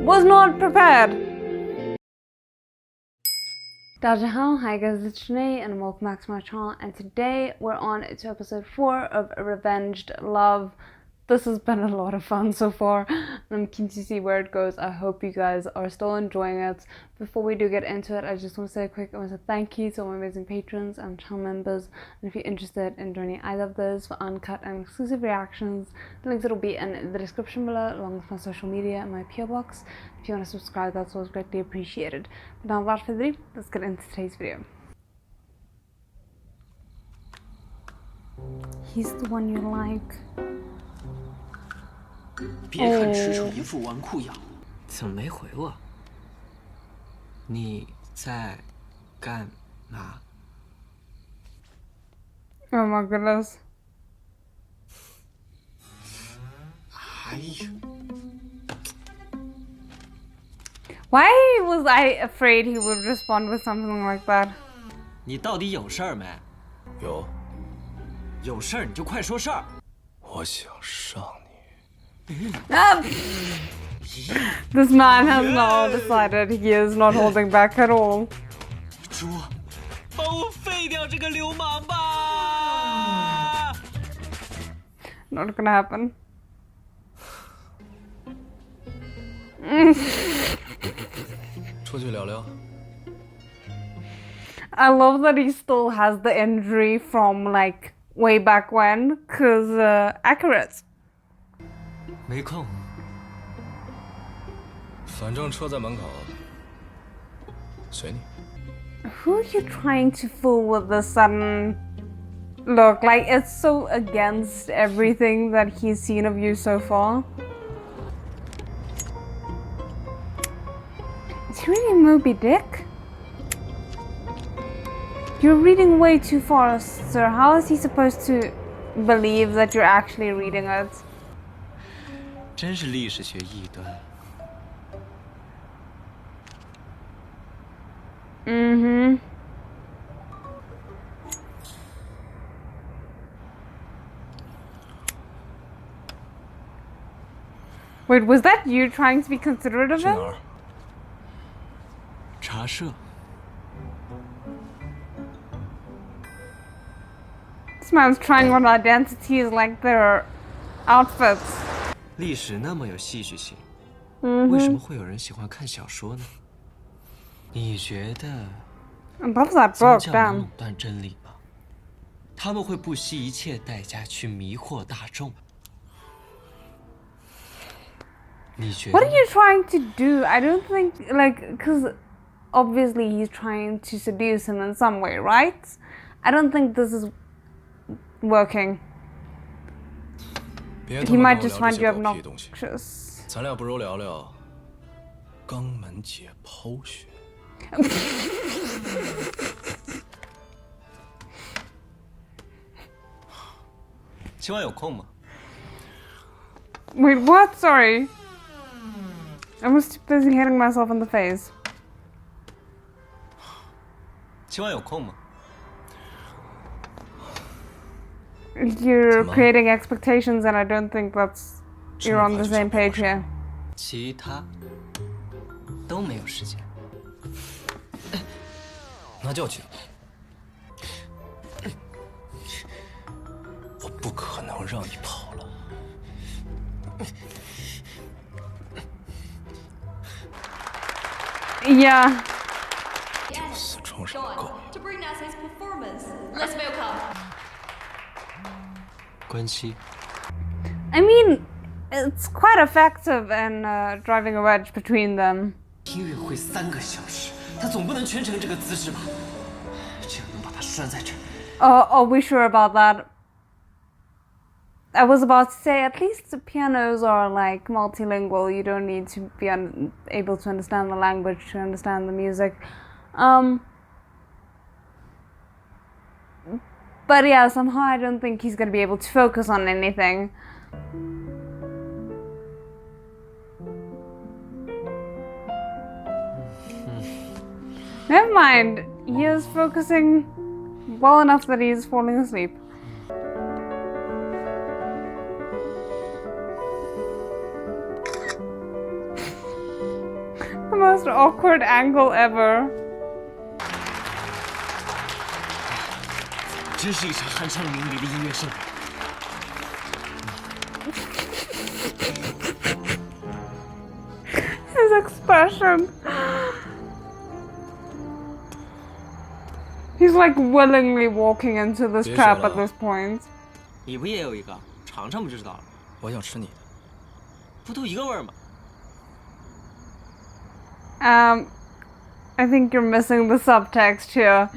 was not prepared. 大家好, hi guys, it's Janae and welcome back to my channel, and today we're on to episode 4 of Revenged Love. This has been a lot of fun so far, and I'm keen to see where it goes. I hope you guys are still enjoying it. Before we do get into it, I just want to say I want to say thank you to all my amazing patrons and channel members, and if you're interested in joining either of those for uncut and exclusive reactions, the links will be in the description below, along with my social media and my PO box. If you want to subscribe, that's always greatly appreciated. But now without further ado, let's get into today's video. He's the one you like. 别看池楚一副纨绔样，怎么没回我？你在干嘛？ Oh my goodness. 哎呀！ Why was I afraid he would respond with something like that? 你到底有事儿没？有。有事儿你就快说事儿。我想上你。 This man has now decided he is not holding back at all. 猪，帮我废掉这个流氓吧！ Not gonna happen. 出去聊聊。 I love that he still has the injury from like way back when, cause accurate. 没空。反正车在门口，随你。 Who are you trying to fool with this sudden look? Like, it's so against everything that he's seen of you so far. Is he reading Moby Dick? You're reading way too fast, sir. How is he supposed to believe that you're actually reading it? 真是历史学异端。 Mm-hmm. Wait, was that you trying to be considerate of 去 him? 哪儿？茶社。 This man's trying on identities like their outfits. 历史那么有戏剧性， Mm-hmm. 为什么会有人喜欢看小说呢？你觉得 I love that 宗 book, 教能 damn. 垄断真理吗？他们会不惜一切代价去迷惑大众。你觉 What 得 are you trying to do? I don't think, like, because obviously he's trying to seduce him in some way, right? I don't think this is working. 别 He 他妈 might 跟 just 我聊 find 这 you 些狗屁东西。 obnoxious. 咱俩不如聊聊肛门解剖学。今晚有空吗？ Wait, what? Sorry. I was too busy hitting myself in the face. 今晚有空吗？ You're creating expectations, and I don't think that's you're on the same page here. 其他都没有时间。那就请。我不可能让你跑了。 Yeah. 死装什么狗呀？ To bring out his performance. Let's welcome. 关七， I mean, it's quite effective in driving a wedge between them. 音乐会3个小时，他总不能全程这个姿势吧？这样能把他拴在这儿。 Are we sure about that? I was about to say, at least the pianos are like multilingual. You don't need to be able to understand the language to understand the music. But yeah, somehow I don't think he's gonna be able to focus on anything. Never mind. He is focusing well enough that he is falling asleep. The most awkward angle ever. 真是一场酣畅淋漓的音乐盛会。His expression. He's like willingly walking into this trap at this point. 你不也有一个？尝尝不就知道了。我想吃你的。不都一个味儿吗？ I think you're missing the subtext here.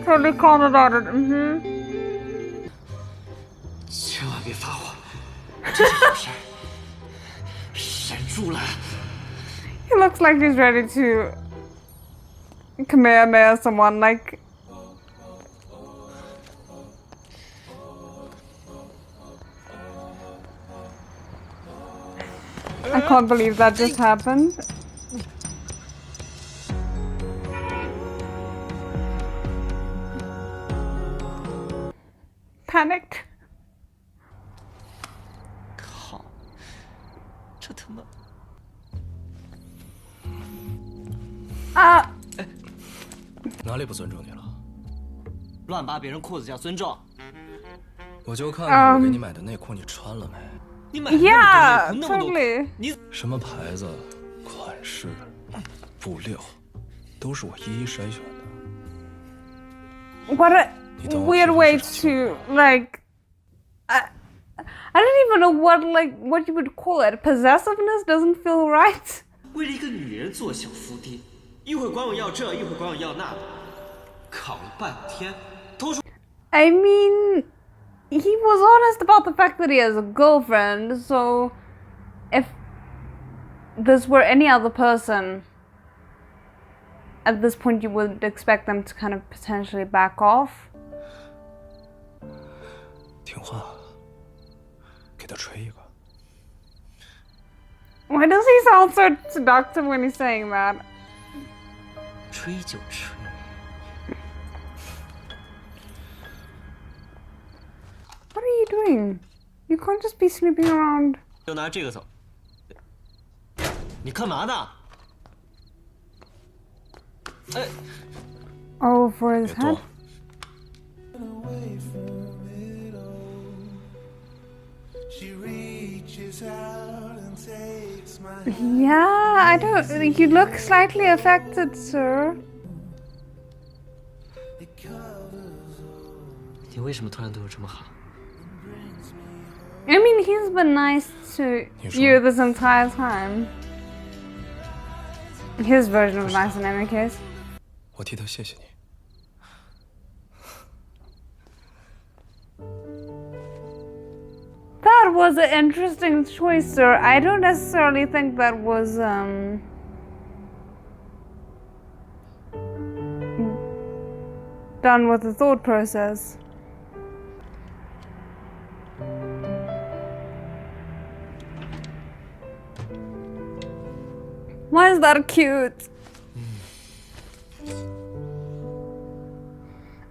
Totally called it out. 千万别发火，这是好事儿。闪住了！ He looks like he's ready to Kamehameha someone, like. I can't believe that just happened. Panicked. 靠，这他妈！哪里不尊重你了？乱扒别人裤子叫尊重？我就看看我给你买的内裤你穿了没？你买那么多 Yeah, 内裤，那么多， totally. 你什么牌子、款式、布料，都是我一一筛选的。 What a weird way to like. I don't even know what you would call it. Possessiveness doesn't feel right. 为了一个女人做小伏低，一会儿管我要这，一会儿管我要那的，搞了半天，都说 I mean, he was honest about the fact that he has a girlfriend. So, if this were any other person, at this point you would expect them to kind of potentially back off. 听话，给他吹一个。 Why does he sound so seductive when he's saying that? 吹就吹。 What are you doing? You can't just be snooping around. 就拿这个走。你干嘛呢？哎， Oh, for his 别 head? 动。 Yeah, I don't. You look slightly affected, sir. 你为什么突然对我这么好？ I mean, he's been nice to you this entire time. His version of nice in any case. 我替他谢谢你。 That was an interesting choice, sir. I don't necessarily think that was done with a thought process. Why is that cute?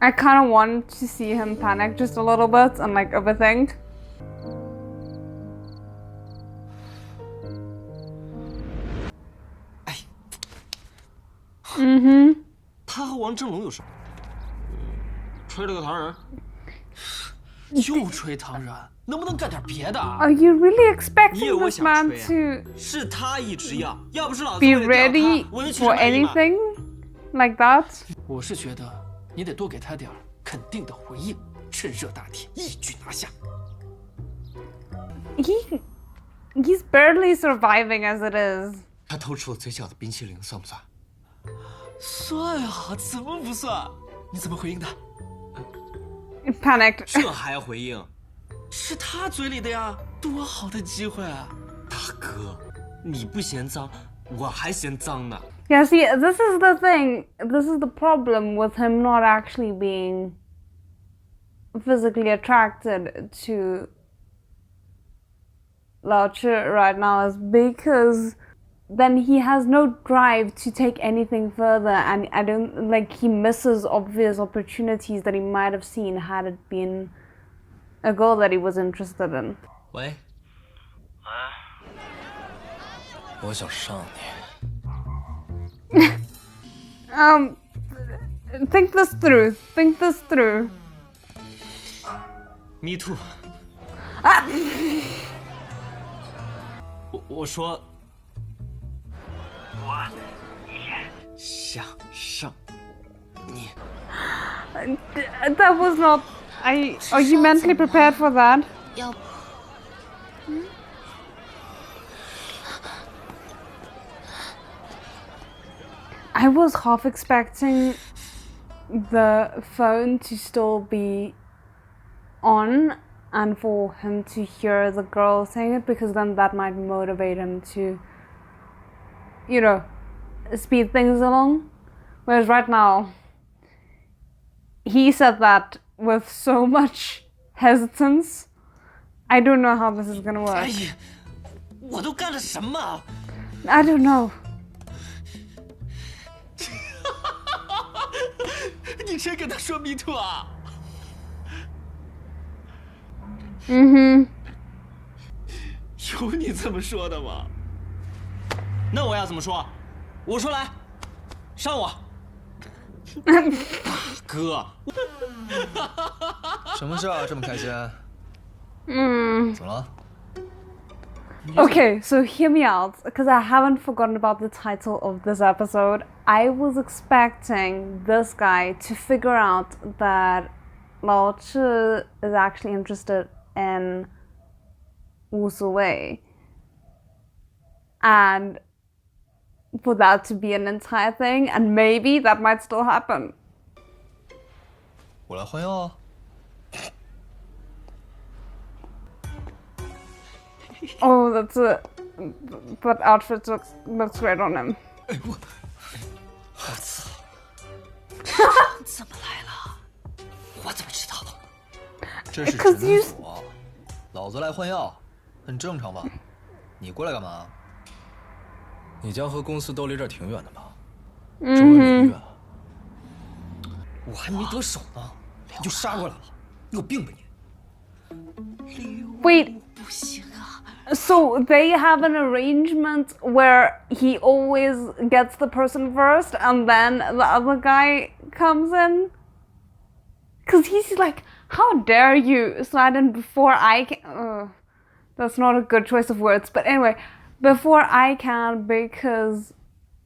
I kind of want to see him panic just a little bit and like overthink. Mm-hmm. 他和王正龙有什么？吹了个糖人，又吹糖人，能不能干点别的啊？ Are you really 你 expecting 以为我 this 想 man 吹啊？ to 是他一直要，要不是老子 be 为了钓 ready 他，我能去 for 哪里吗？ anything like that? 我是觉得你得多给他点儿肯定的回应，趁热打铁，一举拿下。 He's barely surviving as it is. 他偷吃我嘴角的冰淇淋算不算？算啊，怎么不算？你怎么回应的？ Panicked. 这还要回应？是他嘴里的呀，多好的机会啊！大哥，你不嫌脏，我还嫌脏呢。 Yeah, see, this is the thing. This is the problem with him not actually being physically attracted to Lao Chi right now, is because then he has no drive to take anything further, and I don't like he misses obvious opportunities that he might have seen had it been a girl that he was interested in. 喂，我想上你。Think this through. Think this through. Me too。我说，我也想上你。That was not. Are you mentally prepared for that? 要不 I was half expecting the phone to still be on and for him to hear the girl saying it, because then that might motivate him to, you know, speed things along. Whereas right now, he said that with so much hesitance. I don't know how this is gonna work. 哎呀，我都干了什么？ I don't know. 你真跟他说 me too 啊？ 有你这么说的吗？那我要怎么说？我说来，上我。哥，什么事啊？这么开心？怎么了？ Okay, so hear me out, because I haven't forgotten about the title of this episode. I was expecting this guy to figure out that Lao Chi is actually interested in Wu Suwei, and for that to be an entire thing, and maybe that might still happen. 我来换药啊。 Oh, that's it. That outfit looks great on him. 我操！怎么来了？我怎么知道的？这是诊所，老子来换药，很正常吧？你过来干嘛？你家和公司都离这儿挺远的吧？周围没医院。我还没得手呢，你就杀过来了，你有病吧你？ Wait. 不行啊！ So they have an arrangement where he always gets the person first and then the other guy comes in? Because he's like, how dare you slide in before I can... that's not a good choice of words, but anyway, before I can, because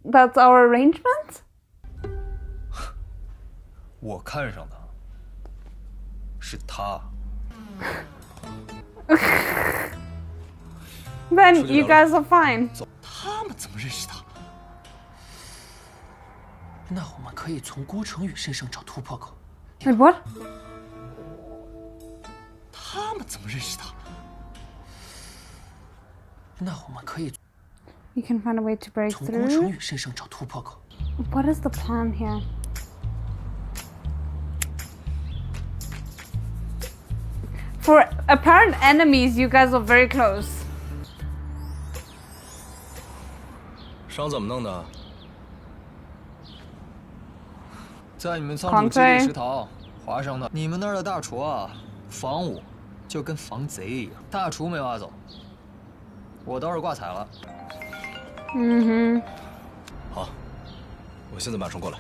that's our arrangement? 我看上的是他。 Then you guys are fine. 他们怎么认识的？那我们可以从郭成宇身上找突破口。 Wait, what? 他们怎么认识的？那我们可以 You can find a way to break 从郭成 through. 宇身上找突破口。 What is the plan here? For apparent enemies, you guys are very close. 伤怎么弄的？在你们仓储基地食堂划伤的。你们那儿的大厨啊，防我就跟防贼一样。大厨没挖走，我倒是挂彩了。好，我现在马上过来。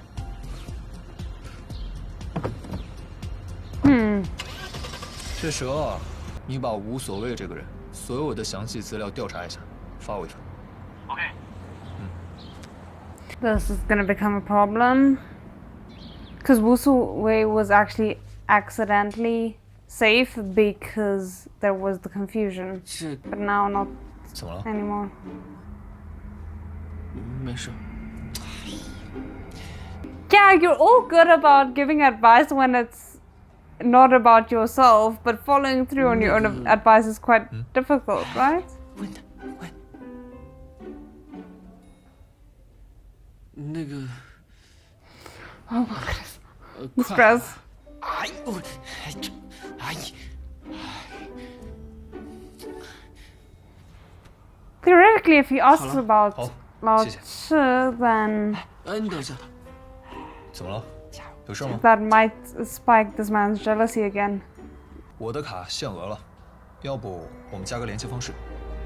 这蛇，你把无所谓这个人所有的详细资料调查一下，发我一份。 This is gonna become a problem. Because Wu Wei was actually accidentally safe because there was the confusion. 这 But now not 怎么了？ anymore. 没事。 Yeah, you're all good about giving advice when it's not about yourself, but following through on your own advice is quite difficult, right? 问他，喂，那个， Oh my goodness. 快 Stress. 哎呦，哎， Theoretically, if he asks about 老吃 then 哎，你等一下，怎么了？有事吗？ that might spike this man's jealousy again. 我的卡限额了，要不我们加个联系方式，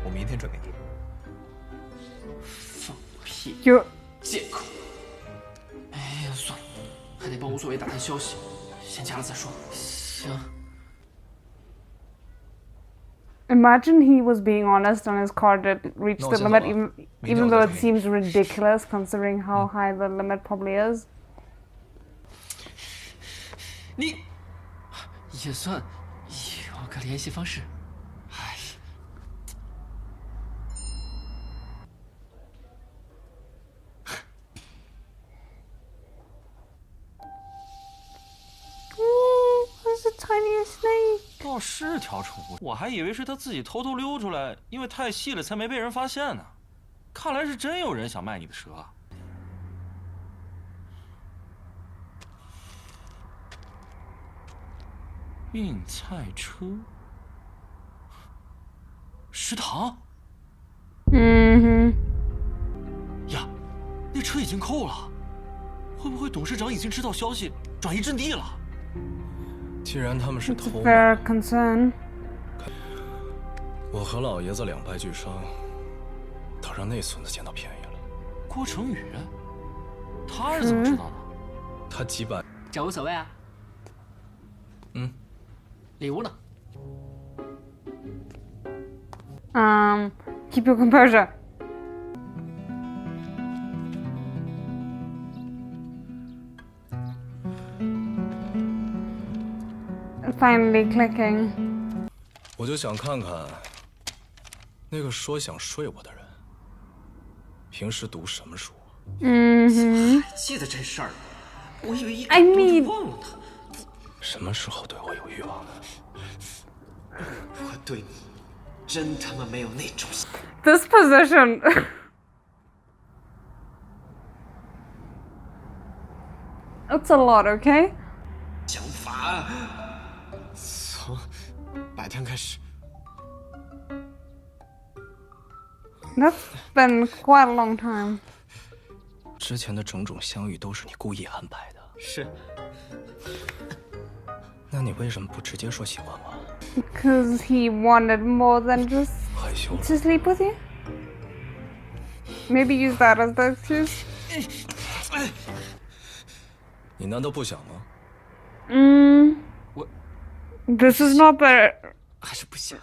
我明天转给你。放屁， You 借口。哎呀，算了，还得帮无所谓打探消息，先加了再说。行。 imagine he was being honest and his card had reached the limit, 那我先走了， even though it seems ridiculous considering how high the limit probably is. 你也算有个联系方式。哎，There's the tiniest snake. 倒是条宠物，我还以为是它自己偷偷溜出来，因为太细了才没被人发现呢。看来是真有人想卖你的蛇啊。运菜车，食堂 Mm-hmm. 呀，那车已经扣了，会不会董事长已经知道消息，转移阵地了？ 既然他们是偷 Fair 卖， concern. 我和老爷子两败俱伤，倒让那孙子捡到便宜了。郭成宇，他是怎么知道的？他几百，这无所谓啊。嗯，礼物呢？ Keep your composure. Finally clicking. 我就想看看那个说想睡我的人，平时读什么书？ Mm-hmm. 记得这事儿，我以为一 I 感动 mean- 就忘了他。什么时候对我有欲望呢？我对你真他妈没有那种心。 This position. That's a lot, okay? 想法。从摆摊开始， That's been quite a long time. 之前的种种相遇都是你故意安排的，是那你为什么不直接说喜欢我？ Because he wanted more than just 害羞了？ to sleep with you? Maybe use that as the excuse? 你难道不想吗？ This is not the 还是不行。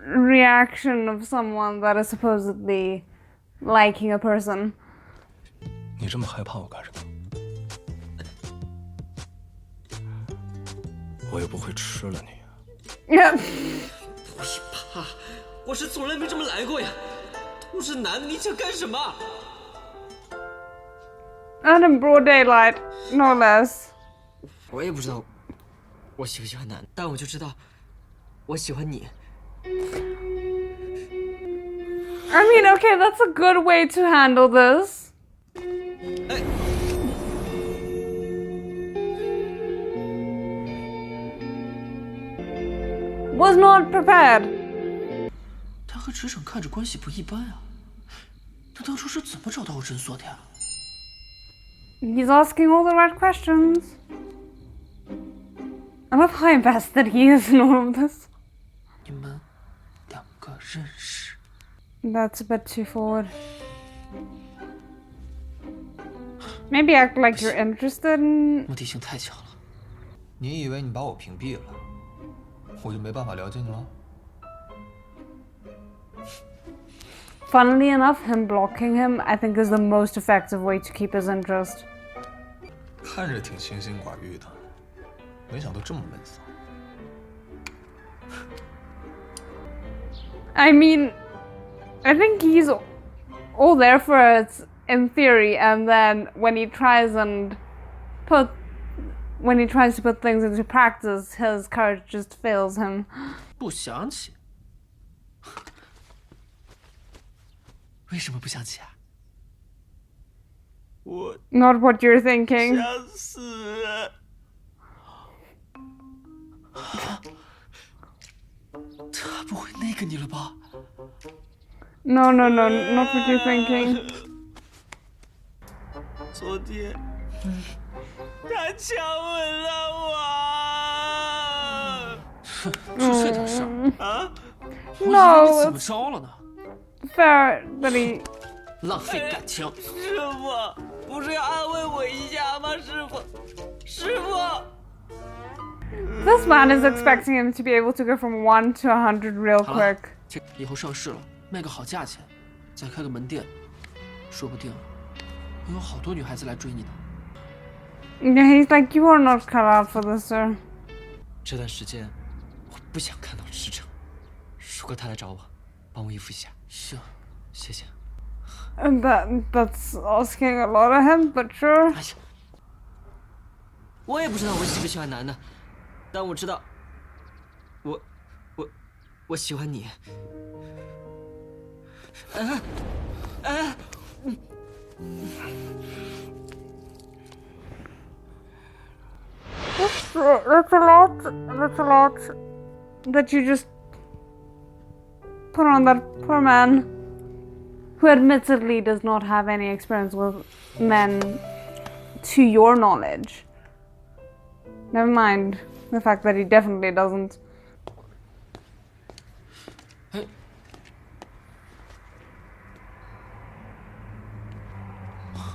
reaction of someone that is supposedly liking a person. 你这么害怕我干什么？我又不会吃了你。 Yeah. 不是怕，我是从来没这么来过呀。都是男的，你想干什么？ And in broad daylight, no less. 我也不知道我喜不喜欢男的，但我就知道我喜欢你。 I mean, okay, that's a good way to handle this. Was not prepared. 他和职场看着关系不一般啊，他当初是怎么找到我诊所的呀？ He's asking all the right questions. I love how invested he is in all of this. 你们两个认识？ That's a bit too forward. Maybe act like you're interested in. 目的性太强了。你以为你把我屏蔽了，我就没办法了解你了？ Funnily enough, him blocking him, I think, is the most effective way to keep his interest. 看着挺清心寡欲的，没想到这么闷骚。 I mean, I think he's all there for it in theory, and then when he tries to put things into practice, his courage just fails him. 不想起？为什么不想起啊？我 Not what you're thinking. 想死。他不会那个你了吧？ No, not what you're thinking. 昨天他强吻了我。这是点事儿啊？我以为 No, 你怎么着了呢？ fair that he 浪费感情。师傅，不是要安慰我一下吗？师傅，师傅。 this man is expecting him to be able to go from 1 to 100 real 好了 quick. 这以后上市了，卖个好价钱，再开个门店，说不定会有好多女孩子来追你呢。 Yeah, he's like, you are not cut out for this, sir. 这段时间我不想看到池诚，如果他来找我，帮我应付一下。行，谢谢。 And that's asking a lot of him, but sure. 哎呀，我也不知道我喜不喜欢男的，但我知道，我喜欢你。That's a lot. That's a lot that you just put on that poor man, who admittedly does not have any experience with men, to your knowledge. Never mind the fact that he definitely doesn't. 哎，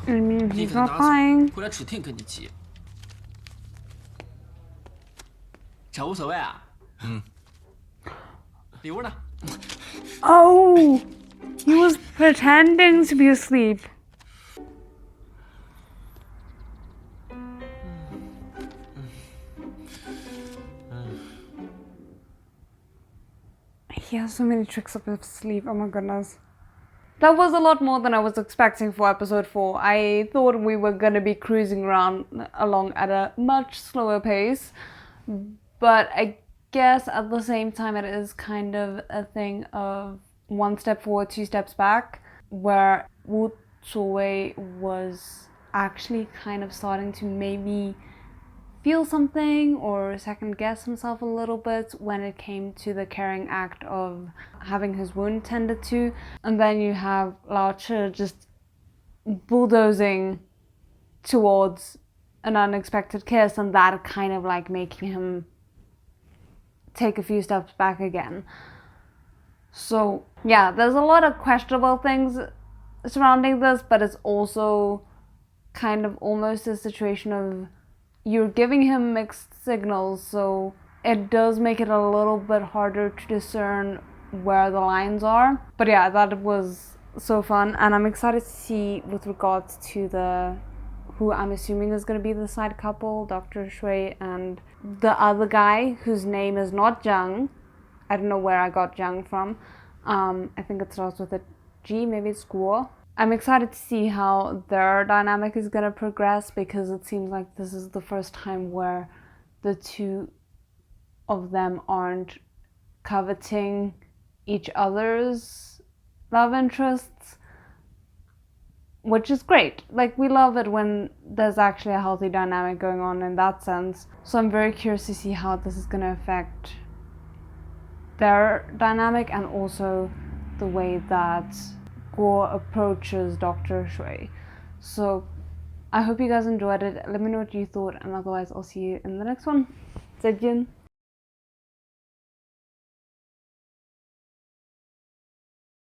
I mean, 你 he's 给他 not 拿走， lying. 回来指定跟你急。这无所谓啊。礼物呢？ Oh, he was pretending to be asleep. He has so many tricks up his sleeve. Oh my goodness. That was a lot more than I was expecting for episode 4. I thought we were gonna be cruising around along at a much slower pace, but I guess at the same time it is kind of a thing of 1 step forward, 2 steps back, where Wu Zuwei was actually kind of starting to maybe feel something or second guess himself a little bit when it came to the caring act of having his wound tended to. And then you have Lao Chi just bulldozing towards an unexpected kiss, and that kind of like making him take a few steps back again. So yeah, there's a lot of questionable things surrounding this, but it's also kind of almost a situation of you're giving him mixed signals, so it does make it a little bit harder to discern where the lines are. But yeah, that was so fun, and I'm excited to see with regards to the who I'm assuming is going to be the side couple, Dr. Shui and the other guy whose name is not Zhang. I don't know where I got Zhang from. I think it starts with a G, maybe it's Guo. I'm excited to see how their dynamic is going to progress, because it seems like this is the first time where the two of them aren't coveting each other's love interests, which is great. Like, we love it when there's actually a healthy dynamic going on in that sense. So I'm very curious to see how this is going to affect their dynamic, and also the way that Guo approaches Dr. Shui. So I hope you guys enjoyed it. Let me know what you thought, and otherwise I'll see you in the next one. 再见.